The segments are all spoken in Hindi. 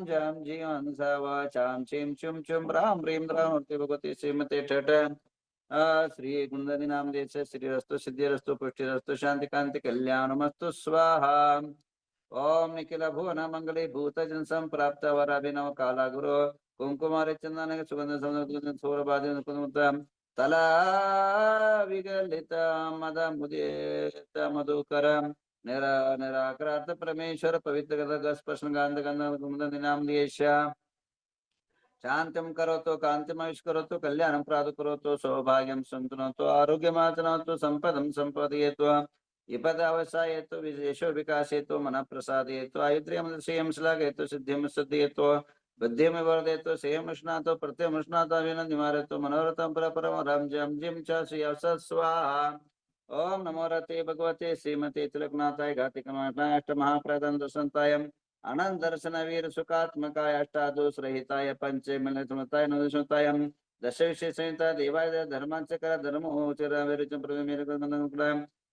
जम जीवन सवाचाम चिम चुम चुम राम रीम राम भगवती श्रीमती ठठ श्री कुंदनी नाम देश श्रीरस्तु सिद्धिरस्तु पुष्टिरस्तु शांति कांति कल्याणमस्तु स्वाहा ओम निखिल भुवन मंगले भूत जन संप्राप्त वराभिनव काला गुरु कुंकुमारे चंदन सुगंध सौंदर्य सौरभादि तला विगलित मद मुदित मधुकर निराकृत परमेश्वर पवित्र स्पर्शन गांध गंध नाम देश शांतिम करोतु कांतिमविष करोतु कल्याणं प्रादु करोतु सौभाग्यं सन्तुनोतु आरोग्यमातनोतु संपदं संपदयेतु विपदावसायेतु विशेषो विकासेतु मनः प्रसादयेतु आयुद्र्यं श्रियं श्लाघयेतु सिद्धिं सिद्धयेतु बुद्धिं वर्धयेतु श्रियं उष्णातु प्रत्ययं उष्णातु अभिनं निवारयतु मनोरथं परपरं रं जं जिं च श्रियस स्वाहा ओम नमो रते भगवते श्रीमते तिलकनाथाय घातिकमाष्ट महाप्रदं दशंताय अनंत दर्शन वीर सुखात्मकाय अष्टादोष रहिताय पंचे मिलताय नवशताय दश विशेष संहिता देवाय धर्मांचकर धर्मोचर विरुचम प्रमेय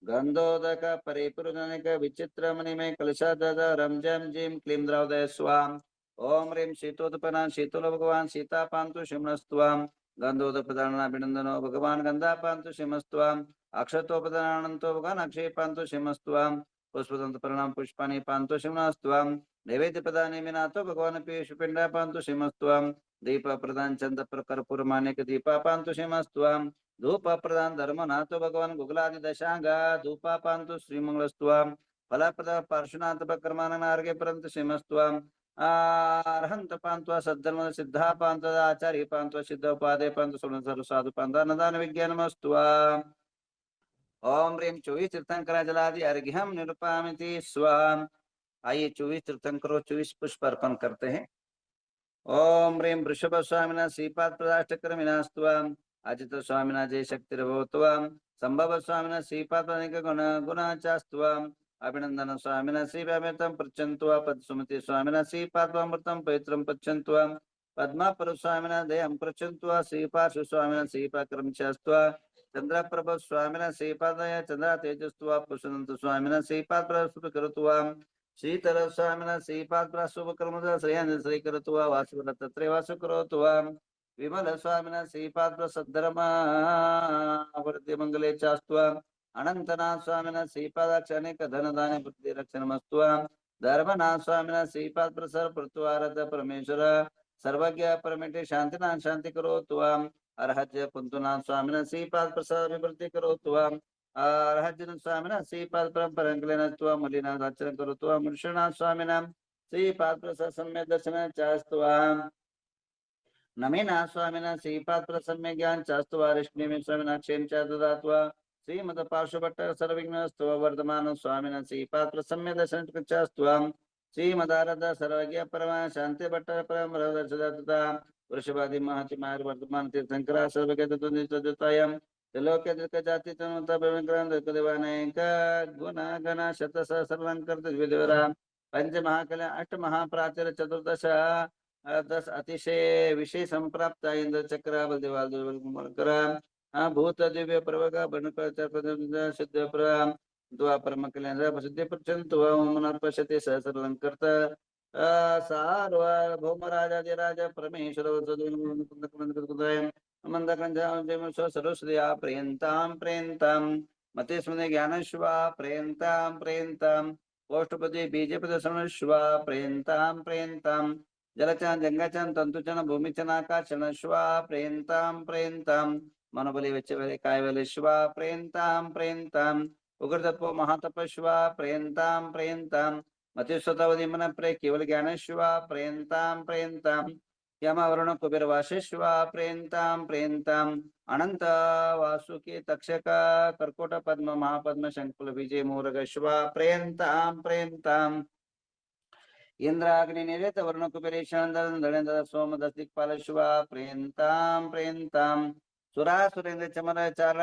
गंधोदक परिपूर्णनिक विचित्र मणिमय कलशादद रमजम जिम क्लीम द्रौदय स्वाम ओम ह्रीं शीतोत्पन्ना शीतलो भगवान सीता पांतु शिमस्तवाम गंधोदपदारणा बिनंदनो भगवान गंधा पांतु शिमस्तवाम अक्षतोपदानंतो भगवान अक्षय पांतु शिमस्तवाम पुष्पदंत प्रणाम पुष्पाणि पांतु शिमस्तवाम नैवेद्य प्रदान मिनातो भगवान पीयूष पिंडा पांतु शिमस्तवाम दीप प्रदान चंद कर्पूर मानिक दीपा पांतु शिमस्तवाम धूप प्रदान धर्म नातो भगवान गुगलादि दशांगा धूपा पांतु श्रीमंगलस्तवाम फल प्रदा पार्श्वनाथ कर्मान नार्गे परंत शिमस्तवाम अर्हंत पांत्वा सद्धर्म सिद्धा पांत आचार्य पांत्वा सिद्ध उपादे पांत सुन साधु पांत नदान विज्ञानमस्तवाम ओम ह्रीं 24 तीर्थंकरा जलादि अर्घ्यम निरूपामिति स्वाम। आइए 24 तीर्थंकरों 24 पुष्प अर्पण करते हैं। ओम ह्रीं वृषभ स्वामिना श्रीपाद प्रदाष्टक्रमिनास्त्वाम अजित स्वामिना जय शक्तिर्भवत्वाम संभव स्वामिना श्रीपाद गुण गुणाचास्त्वाम अभिनंदन स्वामिना श्रीव्यामृतं पृच्छन्त्वा पद्सुमति स्वामिना श्रीपादमृतं पवित्रं पृच्छन्त्वाम पद्मापर स्वामिना दयं पृच्छन्त्वा श्रीपार्श्व स्वामिना श्रीपाक्रमचास्त्वा चंद्रप्रभ स्वामिना श्रीपादय चंद्र तेजस्त्वा पुष्पदंत स्वामिना श्रीपाद प्रस्तुतकर्त्वाम शीतल स्वामिना श्रीपाद शुभ कर्म श्रेयन श्री करत्वा वासुरत्रे वासु करोत्वा विमल स्वामिना श्रीपाद सद्धर्म वृद्धि मंगले चास्त्वा अनंतनाथ स्वामिना श्रीपादाक्ष अनेक धन दान बुद्धि रक्षणमस्त्वा धर्मनाथ स्वामिना श्रीपाद प्रसर प्रत्वारद परमेश्वर सर्वज्ञ परमेटे शांतिनाथ शांति करोत्वा अर्हज्य पुंतुनाथ स्वामिना श्रीपाद प्रसर विवृद्धि करोत्वा अर्हज्जन स्वामिना श्रीपाद परंपरंकलेनत्वा मलिनादाचरण करोत्वा मुनिषनाथ स्वामिना श्रीपाद प्रसर सम्यक दर्शन चास्त्वा नमेना स्वामिना श्रीपाद प्रसम्य ज्ञान चास्त्वा ऋष्णिमे स्वामिना क्षेम च ददात्वा श्रीमद पार्श्वभट्ट सर्वविघ्नस्तव वर्धमान स्वामिना श्रीपाद प्रसम्य दर्शन चास्त्वा श्रीमदारद सर्वज्ञ परमा शांति भट्ट परम दर्शदत्ता वृषभादि महति मार वर्धमान तीर्थंकरा सर्वज्ञ तत्वनिष्ठतायं त्रिलोक्य दृक जाति तनुता भवंकरं देवानेक गुण गण शत सहस्रं कर्त विदवरा पंच महाकल्या अष्ट महाप्राचर चतुर्दश 10 अतिशय विशेष संप्राप्त इंद्र चक्र बलदेवाल दुर्बल भूत दिव्य प्रवगा बनकर सिद्ध प्रम द्वापर कल्याण प्रसिद्धि प्रचंत मनर्पश्यते सहस्रं कर्त सार्वभौम राजाधिराज परमेश्वर सरस्वत्या प्रियंतां प्रियंतां मते स्मृति ज्ञानश्वा प्रियंतां प्रियंतां पोष्टपति बीजपति श्रवणश्वा प्रियंतां प्रियंतां जलचन जंगचन तंतुचन भूमिचन आकाशचन श्वा प्रियंतां प्रियंतां मनोबली वेच्चबली कायबली श्वा प्रियंतां प्रियंतां उग्रतपो महातपश्वा प्रियंतां प्रियंतां मतिस्वतवदि मन प्रे केवल ज्ञानश्वा प्रियंतां प्रियंतां यमवरुण कुबेर वासेश्वा प्रियंतां प्रियंतां अनंत वासुकी तक्षक कर्कोट पद्म महापद्म शंकुल विजय मूरगश्वा प्रियंतां प्रियंतां इंद्राग्नि निरेत वर्ण कुबेरेशान दलेन्द्र सोम दस्तिकपाल शिवा प्रियंतां प्रियंतां सुरा सुरेंद्र चमर चार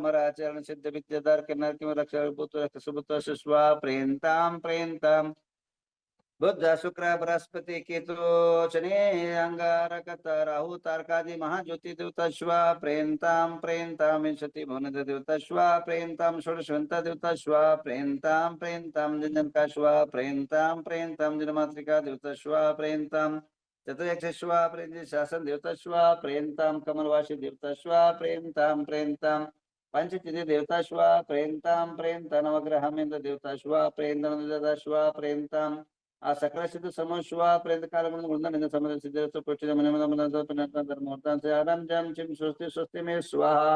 मराचरण सिद्ध विद्याधर किन्नर किम रक्षभूत सुभूत शिवा प्रियंतां प्रियंतां बुध शुक्र बृहस्पति केतु शनि अंगारक राहु तारकादि महाज्योति देवता श्वा प्रेन्ताम प्रेन्ताम विंशति भुवन देवता श्वा प्रेन्ताम षोडशवंत देवता श्वा प्रेन्ताम जनका श्वा प्रेन्ताम जनमात्रिका देवता श्वा प्रेन्ताम चतुर्यक्ष श्वा प्रेन्ति शासन देवता श्वा प्रेन्ताम कमलवासी देवता श्वा प्रेन्ताम पंचचिति देवता श्वा प्रेन्ताम नवग्रहमेन्द्र देवता श्वा प्रेन्ताम आ सकल सिद्ध समश्वा प्रेत काल वृंदन समझ सिद्ध पुष्टि धर्मोर्तान से आराम जम चिम स्वस्ति स्वस्ति में स्वाहा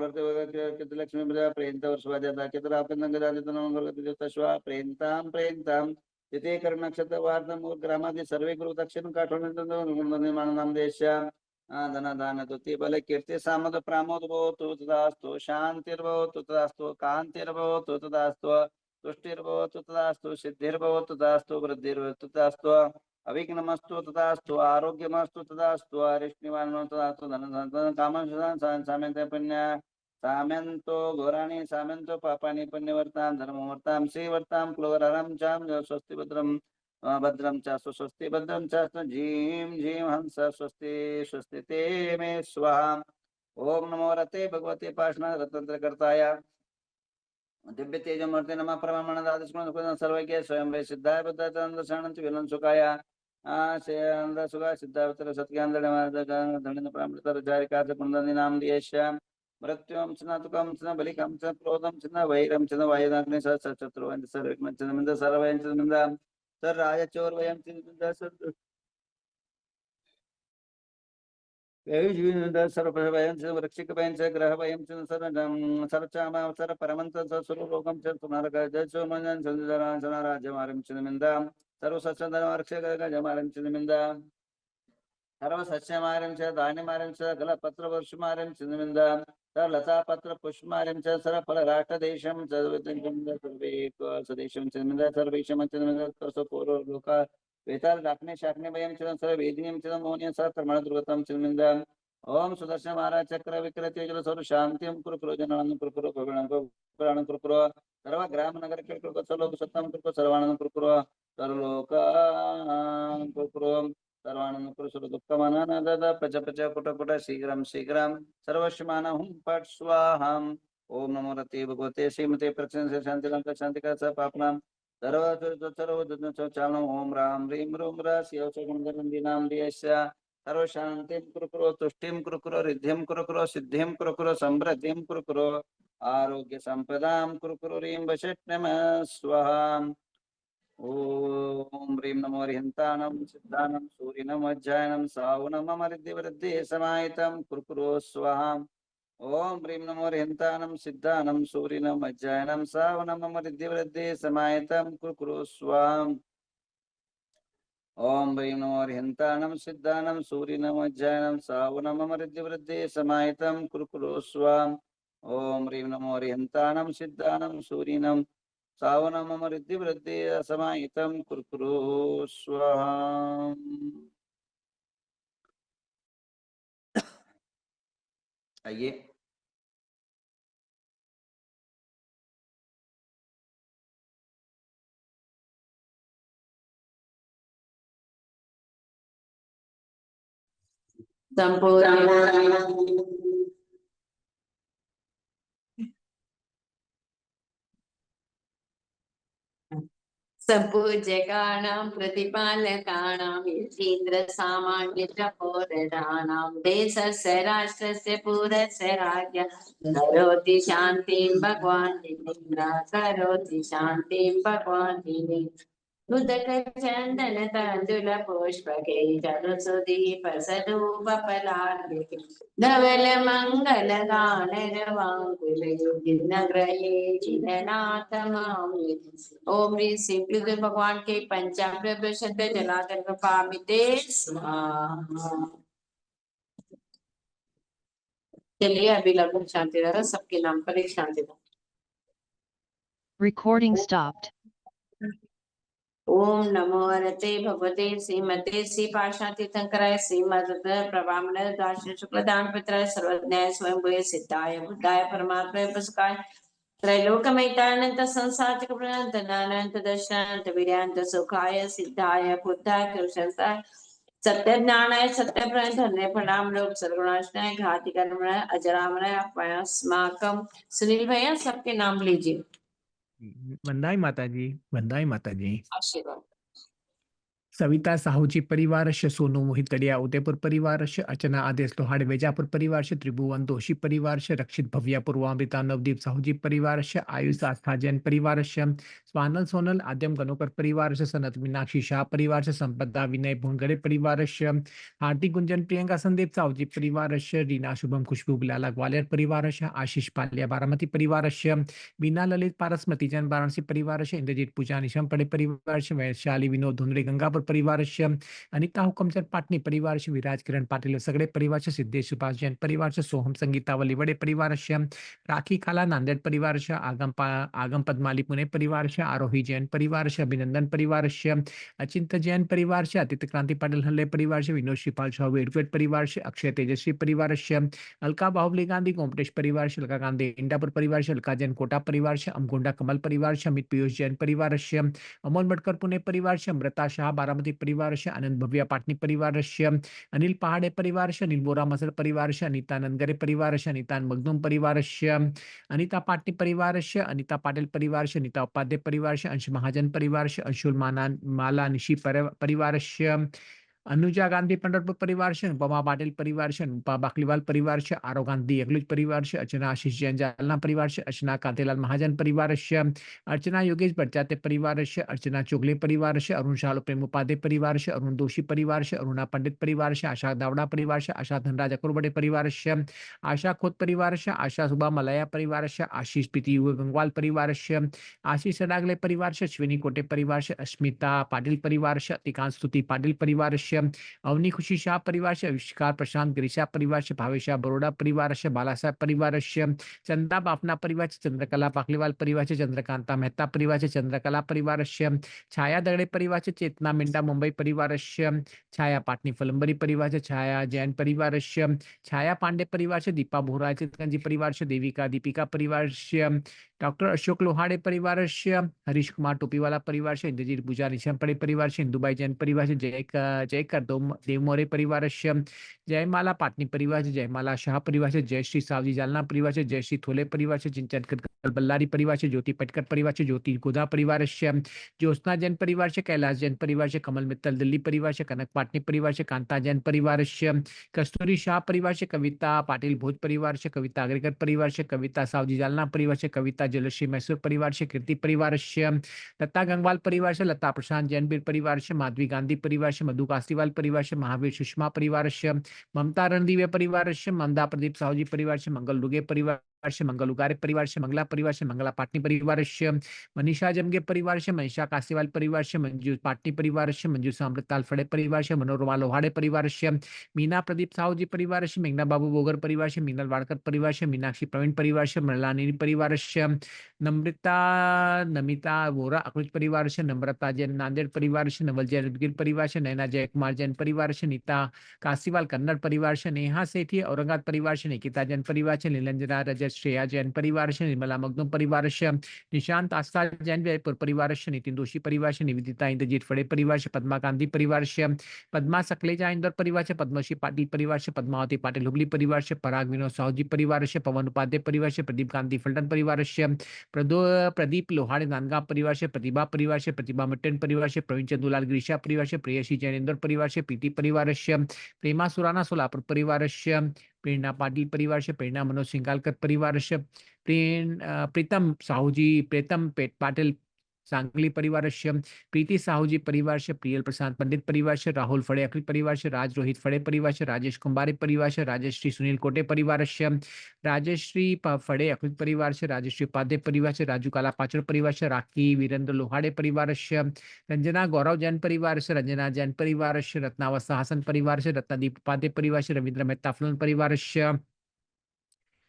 लक्ष्मी प्रजा प्रेन्त और स्वाजाता केतरा अपनंग जातितन मंगल देवता श्वा प्रेन्ताम तिथे कर्ण नक्षत्र वार्तम और ग्रामादि सर्वे गुरु दक्षिण काठों निर्माण नाम देश्या धन दान तुति बल कीर्ति सामद प्रामोद भवतु तदास्तु शांतिर्भवतु तदास्तु कांतिर्भवतु तदास्तु तुष्टिर्भवतु तदास्तु सिद्धिर्भवतु तदास्तु वृद्धिर्भवतु तदास्तु अविघ्नमस्तु तदास्तु आरोग्यमस्तु तदास्तु अरिष्टनिवारणं तदास्तु धन कामं साम्यन्ते पुण्य साम्यन्तो घोराणि साम्यन्तो पापानि पुण्यवर्तां धर्मवर्तां श्रीवर्तां क्लोरहरं चां स्वस्ति भद्रं च स्वस्ति भद्रं च झीं हंस स्वस्ति स्वस्ति ते मे स्वाहा ओम नमो रते भगवते पाषाण रत्नत्रयकर्ताय दिव्य तेज मूर्ति नमः परमाणु दादस्मरण सर्वज्ञ स्वयं वे सिद्धाय बुद्धानंद शरणं विलन सुखाय आनंद सुखा सिद्धावतर सत्यानंद धनिन प्रामृतर जारिका कुंदनी नाम दियश्य मृत्युम स्नातुकम स्न बलिकम च क्रोधम स्न वैरम च वायुनाग्नि शत्रुवं सर्वज्ञ च मिंद सर्वयं च मिंद सर राज चोर वयं च मिंद सर सर्वभयं च वृक्षिकभयं च ग्रहभयं च सरचाम सर परमंत स्वरूपम च पुनर्गजो मनन संजरांसना राज्यमारं च निमिंदा सर्वसत्संधन रक्षक गजमारं च निमिंदा सर्वसस्यमारं च धान्यमारं च गलपत्र वर्षमारं च निमिंदा सर लता पत्र पुष्पमारं च सर फल राष्ट्रदेशं च सर्वे स्वदेशं च निमिंदा सर्वेशं च निमिंदा सर्वपूर्व लोका वेताल राखने शाखने भयं चिरं सर्व वेदिनीं चिरं मोनियं सर्व कर्मण दुर्गतं चिरमिंदं ओम सुदर्शन महाराज चक्र विक्रय तेजल सर्व शांतिं कुरु जननं कुरु पुराणं कुरु सर्व ग्राम नगर के कुरु सर्व सत्तम कुरु सर्वानंद कुरु सर्वलोकां कुरु सर्वानंद कुरु सर्व दुःखमानन दद पच पच कुट शीघ्रं सर्वस्मानहुं पट स्वाहां ओम नमो रते भगवते श्रीमते प्रसन्न शांतिकांत शांतिका स पापनां सर्व ओम राम ह्रीं रूम रस्यौषगुणगन्धिनां दियस्य सर्व शांतिं कुरु तुष्टिं कुरु रिद्धिं कुरु सिद्धिं कुरु समृद्धिं कुरु आरोग्य संपदां कुरु ह्रीं वशट्नमः स्वाहा ओम ह्रीं नमो हरिहन्तानं सिद्धानं सूर्यनं वज्रायनं सावनं ममरिद्धिवृद्धि समाहितं कुरु स्वाहा ओम ह्रीं नमो हरिहन्तानं सिद्धानं सूर्यनं वज्रायनं सावनं ममरिद्धिवृद्धि समाहितं कुरु स्वाहा ओम ह्रीं नमो हरिहन्तानं सिद्धानं सूर्यनं वज्रायनं सावनं ममरिद्धिवृद्धि समाहितं कुरु स्वाहा ओम ह्रीं नमो हरिहन्तानं सिद्धानं सूर्यनं सावनं ममरिद्धिवृद्धि समाहितं कुरु स्वाहा आइए सम्पूज्यकाणां प्रतिपालकाणां यतीन्द्र सामान्य चकोरदानां देशस्य राष्ट्रस्य पुरस्य राज्ञ करोति शान्तिं भगवान् करोति शान्तिं भगवान् उदक चंदन तंदुल पुष्पके जनु सुदीप सदूप पलार्घ्य धवल मंगल गानर वांगुल नग्रहे जिननाथ मामि ओम ह्रीं सिंह भगवान के पंचामृत शुद्ध जलाकर पामिते स्वाहा। चलिए अभी लगभग शांति रहा, सबके नाम पर एक शांति रहा। Recording stopped. ओम नमो रते भगवते श्रीमते श्री पाषाण तीर्थंकराय श्रीमद प्रभामण दाश शुक्लदान पितराय सर्वज्ञाय स्वयं सिद्धाय बुद्धाय परमात्मा पुष्काय त्रैलोक्यमैतानन्त संसारचक्रप्रान्त नानन्त दर्शनान्त वीर्यान्त सुखाय सिद्धाय बुद्धाय कृष्णताय सत्यज्ञानाय सत्यप्रय धन्य प्रणाम लोक सर्वनाशनाय घाति कर्मणाय अजरामराय अस्माकम। सुनील भैया सबके नाम लीजिए। वंदाई माता जी, वंदाई माता जी। आशीर्वाद। सविता साहूजी परिवारस्य, सोनू मोहित तड़िया उदयपुर परिवारस्य, अर्चना आदेश लोहाड़े वेजापुर परिवारस्य, त्रिभुवन दोषी परिवारस्य, रक्षित भव्या पूर्वामृता नवदीप साहूजी परिवारस्य, आयुष आस्था जैन परिवारस्य, स्वानल सोनल आद्यम गणोकर परिवारस्य, सनत मीनाक्षी शाह परिवारस्य, संपदा विनय भोंगड़े परिवारस्य, हार्दिक गुंजन प्रियंका संदीप साहूजी परिवारस्य, रीना शुभम खुशबू बिलाला ग्वालियर परिवारस्य, आशीष पालिया बारामती परिवारस्य, बीना ललित पारसमती जैन वाराणसी परिवारस्य, इंद्रजीत पूजा निशम पड़े परिवारस्य, वैशाली विनोद धुंधळे गंगापुर परिवारस्य, अनिता हुकमचंद पाटनी परिवारस्य, विराज किरण पाटील सगळे परिवारस्य, सिद्धेश सुभाष जैन परिवारस्य, सोहम संगीता वलिवडे परिवारस्य, राखी खाला नांदेड परिवारस्य, आगम पद्माली पुणे परिवारस्य, आरोही जैन परिवारस्य, अभिनंदन परिवारस्य, अचिंत जैन परिवारस्य, आदित्य क्रांति पाटिल हल्ले परिवारस्य, विनोद श्रीपाल शाहू एडवेट परिवारस्य, अक्षय तेजस्वी परिवारस्य, अलका बाहुबली गांधी गोमटेश परिवारस्य, अलका गांधी इंडापुर परिवारस्य, अलका जैन कोटा परिवारस्य, अमगोंडा कमल परिवारस्य, अमित पीयूष जैन परिवारस्य, अमोल मटकर पुणे परिवारस्य, अमृता शाह बारामती परिवारस्य, आनंद भव्या पाटनी परिवारस्य, अनिल पहाड़े परिवारस्य, अनिल बोरा मसल परिवारस्य, अनिता नंदगरे परिवारस्य, अनिता मगदुम परिवारस्य, अनिता पाटनी परिवारस्य, अनिता पाटिल परिवारस्य, अनिता उपाध्याय परिवारस्य, अंश महाजन परिवारस्य, अंशुल माला निशी परिवारस्य, अनुजा गांधी पंढरपूर परिवारस्य, उपमा पाटिल परिवारस्य, उपा बाकलीवाल परिवारस्य, आरो गांधी अगलुज परिवारस्य, अर्चना आशीष जैन जालना परिवारस्य, अर्चना कांतेलाल महाजन परिवारस्य, अर्चना योगेश बड़जाते परिवारस्य, अर्चना चुगले परिवारस्य, अरुण शालू प्रेम उपाध्याय परिवारस्य, अरुण दोषी परिवारस्य, अरुणा पंडित परिवारस्य, आशा दावड़ा परिवारस्य, आशा धनराज अकुरबड़े परिवारस्य, आशा खोत परिवारस्य, आशा सुबा मलया परिवारस्य, आशीष प्रीति युग गंगवाल परिवारस्य, आशीष सडागले परिवारस्य, अश्विनी कोटे परिवारस्य, अस्मिता पाटिल परिवारस्य, अतिकांत स्तुति पाटिल परिवारस्य, अवनी खुशी शाह परिवारस्य, आविष्कार प्रशांत गिरीशा परिवारस्य, भावेशा बरोड़ा परिवारस्य, बालासाहेब परिवारस्य, चंदा बाफना परिवारस्य, चंद्रकला पाकलीवाल परिवारस्य, चंद्रकांता मेहता परिवारस्य, चंद्रकला परिवारस्य, छाया दगड़े परिवारस्य, चेतना मिंडा मुंबई परिवारस्य, छाया पाटनी फलंबरी परिवारस्य, छाया जैन परिवारस्य, छाया पांडे परिवारस्य, दीपा बोहरा चितकंजी परिवारस्य, देविका दीपिका परिवारस्य, डॉक्टर अशोक लोहाड़े परिवारस्य, हरीश कुमार टोपीवाला परिवारस्य, इंद्रजीत पूजा निशंपड़े परिवारस्य, इंदुबाई जैन परिवारस्य, जयकर देवमोरे परिवारस्य, जयमाला पाटनी परिवारस्य, जयमाला शाह परिवारस्य, जयश्री सावजी जालना परिवारस्य, जयश्री थोले परिवारस्य, चिंचन बल्लारी परिवारस्य, ज्योति पटकर परिवारस्य, ज्योति गोदा परिवारस्य, ज्योत्सना जैन परिवारस्य, कैलाश जैन परिवारस्य, कमल मित्तल दिल्ली परिवारस्य, कनक पाटनी परिवारस्य, कांता जैन परिवारस्य, कस्तूरी शाह परिवारस्य, कविता पाटिल भोज परिवारस्य, कविता अग्रेकर परिवारस्य, कविता सावजी जालना परिवारस्य, कविता जलश्री मैसूर परिवारस्य, कीर्ति परिवारस्य, लता गंगवाल परिवारस्य, लता प्रशांत जैनबीर परिवारस्य, माधवी गांधी परिवारस्य, मधु कास्तीवाल परिवारस्य, महावीर सुषमा परिवारस्य, ममता रणदीवे परिवारस्य, मंदा प्रदीप साहूजी परिवारस्य, मंगल लुगे परिवारस्य, मंगल उगारे परिवारस्य, मंगला परिवारस्य, मंगला पाटनी परिवारस्य, मनीषा जमगे परिवारस्य, मनीषा कास्तीवाल परिवारस्य, मंजू पाटनी परिवारस्य, मंजू सामृत तालफड़े परिवारस्य, मनोरमा लोहाड़े परिवारस्य, मीना प्रदीप साहूजी परिवारस्य, मेघना बाबू बोगर परिवारस्य, मीनल वाड़कर परिवारस्य, मीनाक्षी प्रवीण परिवारस्य, मृणालिनी परिवारस्य, नम्रता नमिता वोरा अकुज परिवारस्य, नम्रता जैन नांदेड़ परिवारस्य, नवल जैन उदगिर परिवारस्य, नैना जयकुमार जैन परिवारस्य, नीता काशीवाल कन्नड़ परिवारस्य, नेहा सेठी औरंगाबाद परिवारस्य, निकिता जैन परिवारस्य, नीलंजना रजत श्रेया जैन परिवारस्य, निर्मला मगदुम परिवारस्य, निशांत आस्था जैन जयपुर परिवारस्य, नितिन दोषी परिवारस्य, निवेदिता इंद्रजीत फड़े परिवारस्य, पद्मा गांधी परिवारस्य, पद्मा सकलेजा इंदौर परिवारस्य, पद्मश्री पाटिल परिवारस्य, पद्मावती पाटिल हुबली परिवारस्य, पराग विनोद साहूजी परिवारस्य, पवन उपाध्याय परिवारस्य, प्रदीप गांधी फलटन परिवारस्य, प्रदीप लोहाड़े नांदगांव परिवारस्य, प्रतिभा परिवारस्य, प्रतिभा मिट्टन परिवारस्य, प्रवीण चंदूलाल गिरीशा परिवारस्य, प्रेयसी जैन इंदौर परिवारस्य, प्रीति परिवारस्य, प्रेमा सुराना सोलापुर परिवारस्य, प्रेरणा पाटिल परिवारस्य, प्रेरणा मनोज सिंगालकर परिवारस्य, प्रीतम साहूजी प्रीतम पाटिल सांगली परिवारस्य, प्रीति साहूजी परिवारस्य, प्रियल प्रशांत पंडित परिवारस्य, राहुल फड़े अखिल परिवारस्य, राज रोहित फड़े परिवारस्य, राजेश कुंभारे परिवारस्य, राजश्री सुनील कोटे परिवारस्य, राजश्री फड़े अखिल परिवारस्य, राजश्री उपाध्याय परिवारस्य, राजू काला पाचड़ परिवारस्य, राखी वीरेंद्र लोहाड़े परिवारस्य, रंजना गौरव जैन परिवारस्य, रंजना जैन परिवारस्य, रत्नावसा हासन परिवारस्य, रत्नदीप उपाध्याय परिवारस्य, रविंद्र मेहता फलन परिवारस्य,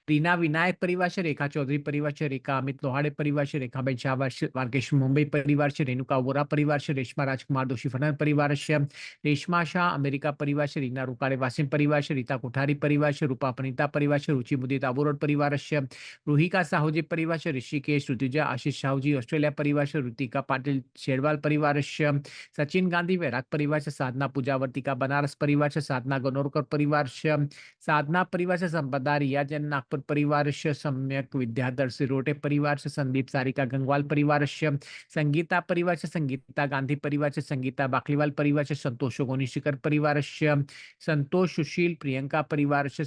रीना विनायक परिवार से, रेखा चौधरी परिवार से, रेखा अमित लोहाड़े परिवार से, रेखा बेन शाह वारकेश मुंबई परिवार से, रेणुका वोरा परिवार से, रेशमा राजकुमार दोषी फनर परिवार से, रेशमा शाह अमेरिका परिवार से, रीना रुकाड़े वासिम परिवार से, रीता कोठारी परिवार से, रूपा पनीता परिवार से, रुचि मुदित आबोरोड परिवार से, रूहिका साहूजी परिवार से, ऋषिकेश ऋतुजा आशीष साहूजी ऑस्ट्रेलिया परिवार से, ऋतिका पाटिल शेरवाल परिवार से, सचिन गांधी वैराग परिवार से, साधना पूजावर्तिका बनारस परिवार से, साधना गनोरकर परिवार से, साधना परिवार से, संपदा रिया जैन नागपुर परिवार से, सम्यक विद्याधर रोटे परिवार से, संदीप सारिका गंगवाल परिवार से, संगीता परिवार से, संगीता गांधी परिवार से, संगीता बाकलीवाल परिवार से, संतोष गोनी शिखर परिवार से, संतोष सुशील प्रियंका परिवार से,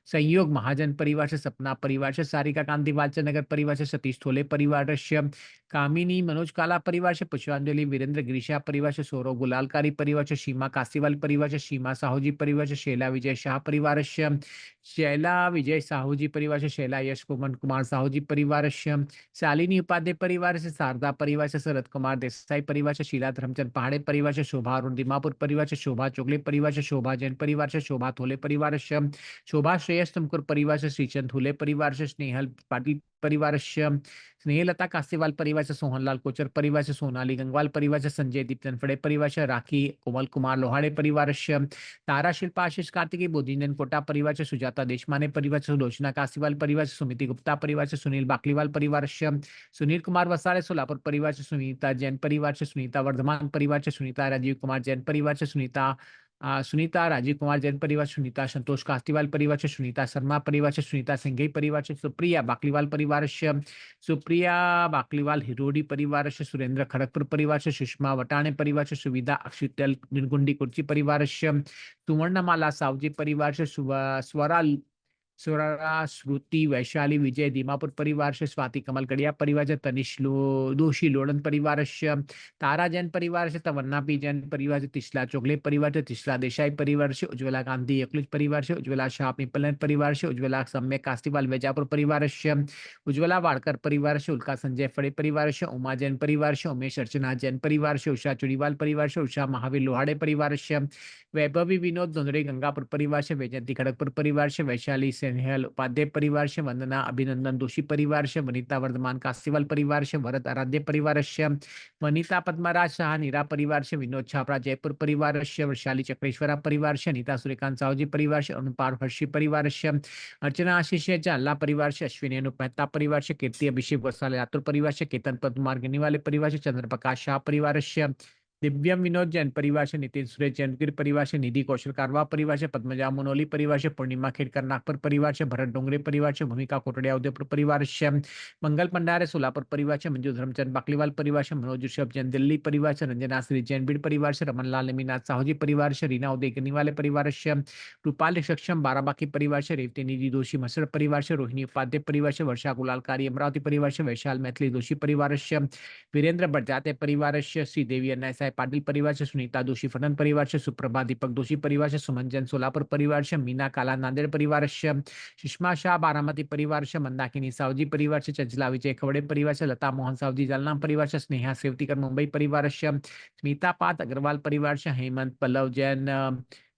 संयोग महाजन परिवार से, सपना परिवार से, सारिका गांधी वालचंद नगर परिवार से, सतीश थोले परिवार से, कामिनी मनोज काला परिवार से, पुष्पांजलि वीरेंद्र गिरीशा परिवार से, सौरव गुलालकारी परिवार से, सीमा कासीवाल परिवार से, सीमा साहूजी परिवार से, शैला विजय शाह परिवार से, शैला विजय साहूजी परिवार से, शैला यश कुमार साहूजी परिवार से, शालिनी उपाध्याय परिवार से, शारदा परिवार से, शरद कुमार देसाई परिवार से, शीला धर्मचंद पहाड़े परिवार से, शोभा अरुण दिमापुर परिवार से, शोभा चोगले परिवार से, शोभा जैन परिवार से, शोभा थोले परिवार से, शोभा श्रेयस तुमकुर परिवार से, श्रीचंद थोले परिवार से, स्नेहल पाटिल परिवार से, स्नेहलता कासीवाल परिवार से, सोहनलाल कोचर परिवार से, सोनाली गंगवाल परिवार से, संजय दीप चनफड़े परिवार से, राखी कोमल कुमार लोहाड़े परिवार से, तारा शिल्पा आशीष कार्तिकी बोधिंजन कोटा परिवार से, सुजाता देशमाने परिवार से, सुलोचना कासीवाल परिवार से, सुमिति गुप्ता परिवार से, सुनील बाकलीवाल परिवार से, सुनील कुमार वसाड़े सोलापुर परिवार से, सुनीता जैन परिवार से, सुनीता वर्धमान परिवार से, सुनीता राजीव कुमार जैन परिवार से, सुनीता राजीव कुमार जैन परिवार, सुनीता संतोष कास्तीवाल परिवार से, सुनीता शर्मा परिवार से, सुनीता सिंघई परिवार से, सुप्रिया बाकलीवाल परिवार से, सुप्रिया बाकलीवाल हिरोडी परिवार से, सुरेंद्र खड़गपुर परिवार से, सुषमा वटाने परिवार से, सुविधा अक्षितल निर्गुंडी कुर्ची परिवार से, सुवर्णमाला सावजी परिवार से, स्वरा स्वरा श्रुति वैशाली विजय दीमापुर परिवार से, स्वाति कमल गड़िया परिवार से, तनिष दोषी लोड़न परिवार से, तारा जैन परिवार से, तवन्ना पी जैन परिवार से, तिसला चोगले परिवार से, तिसला देसाई परिवार से, उज्ज्वला गांधी अकलिज परिवार से, उज्ज्वला शाह पिपलन परिवार से, उज्ज्वला सम्य कास्तीवाल वेजापुर परिवार से, उज्ज्वला वाड़कर परिवार से, उल्का संजय फड़े परिवार से, उमा जैन परिवार से, उमेश अर्चना जैन परिवार से, उषा चुड़ीवाल परिवार से, उषा महावीर लोहाड़े परिवार से, वैभवी विनोद दोनरे गंगापुर परिवार से, वैजयंती खड़गपुर परिवार से, वैशाली स्नेहल उपाध्याय परिवार से, वंदना अभिनंदन दोषी परिवार से, वनिता वर्धमान कासीवाल परिवार से, भरत आराध्य परिवार से, वनिता पद्मराज शाह नीरा परिवार से, विनोद छापरा जयपुर परिवार से, वैशाली चक्रेश्वरा परिवार से, अनिता सूर्यकांत साहूजी परिवार से, अनुपार हर्षी परिवार से, अर्चना आशीष जाल्ला परिवार से, अश्विनी अनुप मेहता परिवार से, कीर्ति अभिषेक वसाले लातुर परिवार से, केतन पद्मार गिनीवाले परिवार से, चंद्र प्रकाश शाह परिवार से, दिव्यम विनोद जैन परिवार से, नितिन सुरेश जैनगिर परिवार से, निधि कौशल कारवा परिवार से, पद्मजा मोनोली परिवार से, पूर्णिमा खेड़कर नागपुर परिवार से, भरत डोंगरे परिवार से, भूमिका कोटड़िया उदयपुर परिवार से, मंगल पंडारे सोलापुर परिवार से, मंजू धर्मचंद बाकलीवाल परिवार से, मनोज ऋषभ जैन दिल्ली परिवार से, रंजना श्री जैन बीड़ परिवार से, रमनलाल नेमीनाथ साहूजी परिवार से, रीना उदय वाले परिवार से, रूपाल सक्षम बाराबाकी परिवार से, रेवती निधि दोषी मसर परिवार से, रोहिणी उपाध्याय परिवार से, वर्षा गुलालकारी अमरावती परिवार से, वैशाल मैथिली दोषी परिवार से, वीरेंद्र बरजाते परिवार से, श्रीदेवी अन्ना साहेब पाटिल परिवार से, सुनीता दोषी फनन परिवार से, सुप्रभा दीपक दोषी परिवार से, सुमन जैन सोलापुर परिवार से, मीना काला नांदेड़ परिवार से, सुषमा शाह बारामती परिवार से, मंदाकिनी साहूजी परिवार से, चंचला विजय खवड़े परिवार से, लता मोहन साहूजी जालना परिवार से, स्नेहा सेवतीकर मुंबई परिवार से, स्मिता पात अग्रवाल परिवार से, हेमंत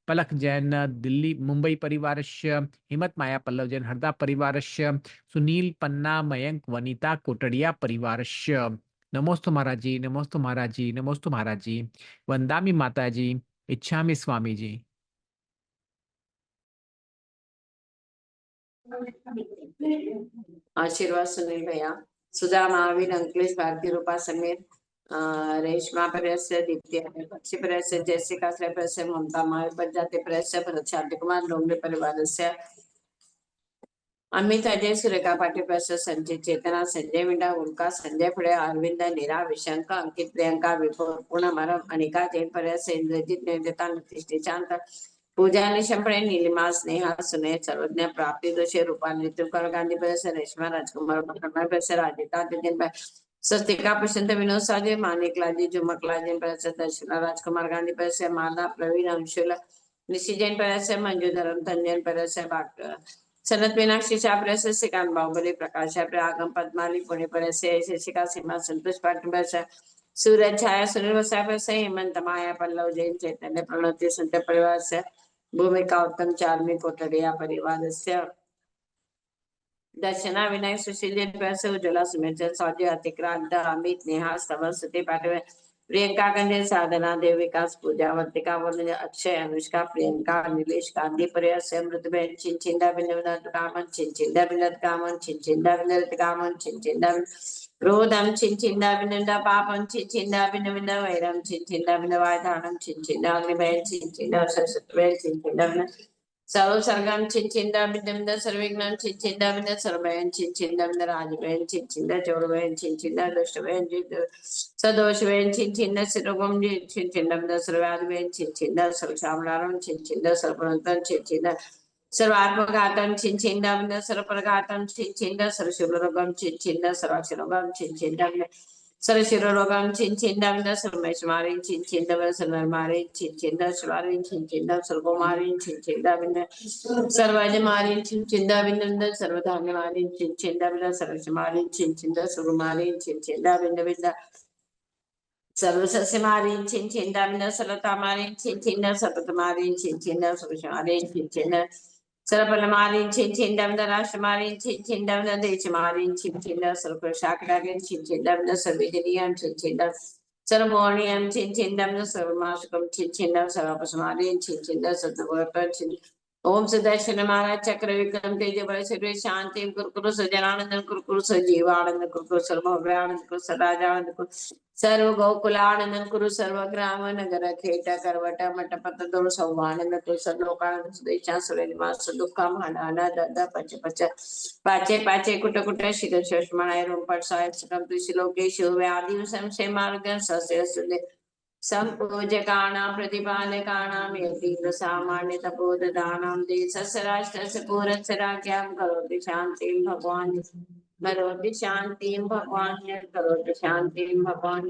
पलक जैन दिल्ली मुंबई परिवार से, हिम्मत माया पल्लव जैन हरदा परिवार से, सुनील पन्ना मयंक वनिता कोटड़िया परिवार से। नमोस्तु महाराज जी, नमोस्तु महाराज जी, नमोस्तु महाराज जी, वंदामि माता जी, इच्छामि स्वामी जी। आशीर्वाद सुनील भैया, सुधा महावीर अंकलेश भारती रूपा समीर रेशमा प्रयास दीप्ति पक्षी प्रयास जैसिका प्रयास ममता महावीर प्रजाति प्रयास भरत शांति कुमार डोंगरे परिवार से, अमित अजय सुरेखा पाटिल प्रयास संजय चेतना संजय विंडा उल्का संजय फड़े अरविंद नीरा विशंक अंकित प्रियंका विपुल पूनम अनिका जैन प्रयास इंद्रजीत निवेदिता नीतिष्टि शांत पूजा निशंपड़े नीलिमा स्नेहा सुने सर्वज्ञ प्राप्ति दोषे रूपा नित्युकर गांधी प्रयास रेशमा राजकुमार प्रयास राजिता दिन स्वस्तिका प्रशांत विनोद साजे मानिक लाजी झुमक लाजी प्रयास दर्शना राजकुमार गांधी प्रयास माला प्रवीण अंशुल निशि जैन प्रयास मंजू धर्म तंजन प्रयास सनत मीनाक्षी शाह प्रयास श्रीकांत बाहुबली प्रकाश आगम पद्माली पुणे प्रयास शशिका सीमा संतोष पाटिल प्रयास सूरज छाया सुनील वसा प्रयास हेमंत माया पल्लव जैन चैतन्य प्रणति संत परिवार से, भूमिका उत्तम चार्मी कोटड़िया परिवार से, दर्शना विनायक सुशील पैसे उज्ज्वला सुमित सौजय अतिक्रांत अमित नेहा स्तवन स्तुति पाठवे प्रियंका कंडे साधना देव विकास पूजा वर्तिका वर्ण अक्षय अनुष्का प्रियंका नीलेश गांधी पर्या अमृत बहन छिंचिंदा बिंदु कामन छिंचिंदा बिंदु कामन छिंचिंदा बिंदु कामन छिंचिंदा क्रोधम छिंचिंदा बिंदु पापम छिंचिंदा बिंदु वैरम छिंचिंदा बिंदु वायधानम छिंचिंदा अग्नि बहन छिंचिंदा सरस्वती बहन छिंचिंदा सर्व सर्गम छिंचिंदा बिंदु सर्वज्ञान छिंचिंदा बिंदु सर्वयन छिंचिंदा बिंदु राजबहन छिंचिंदा चौरबहन छिंचिंदा दुष्टबहन सदोषबहन छिंचिंदा सिरोगम छिंचिंदा बिंदु सर्वादबहन छिंचिंदा सर्वशामलारम छिंचिंदा सर्वनंतन छिंचिंदा सर्वात्मघातम छिंचिंदा बिंदु सर्वप्रघातम छिंचिंदा सर्वशुभरोगम छिंचिंदा सर्वाक्षरोगम छिंचिंदा सर्वशिरोगम छिंचिंदा बिंदु सर्वमेशमारी छिंचिंदा बिंदु सर्वमारी छिंचिंदा शिवारी छिंचिंदा सर्वकुमारी छिंचिंदा बिंदु सर्वजमारी छिंचिंदा बिंदु सर्वधान्यमारी छिंचिंदा बिंदु सर्वशमारी छिंचिंदा सर्वमारी छिंचिंदा बिंदु सर्वसस्यमारी छिंचिंदा बिंदु सर्वतामारी छिंचिंदा सर्वतमारी छिंचिंदा सर्वशमारी छिंचिंदा सर्वफलमारी छिंचिंदा बिंदु राष्ट्रमारी छिंचिंदा बिंदु देशमारी छिंचिंदा सर्वशाकरागन छिंचिंदा बिंदु सर्वजनीयम छिंचिंदा सर्वमोहनीयम छिंचिंदा बिंदु सर्वमाशकम छिंचिंदा सर्वपशमारी छिंचिंदा सर्वगोत्र ओम सदर्शन महाराज चक्र विक्रम तेज बल सर्व शांति कुरकुरु सजनानंद कुरकुरु सजीवानंद कुरकुरु सर्वभयानंद कुरु सदाजानंद कुरु सर्व गोकुलानंद कुरु सर्व ग्राम नगर खेट करवट मटपत दोष सौवानंद कुरु सर्वलोकानंद सुदेशा सुरेनिवास दुखम हनाना दद पच पच पाचे पाचे कुट कुट शिर शोषमणाय रूप पटसाय सकम त्रिशिलोकेश व्याधि संशय मार्ग सस्य सुदे संपूजकानां प्रतिपालकानां यतीन्द्र सामान्य तपोददानां देशस्य राष्ट्रस्य पुरस्य राज्ञां करोति शान्तिं भगवान् करोति शान्तिं भगवान् करोति शान्तिं भगवान्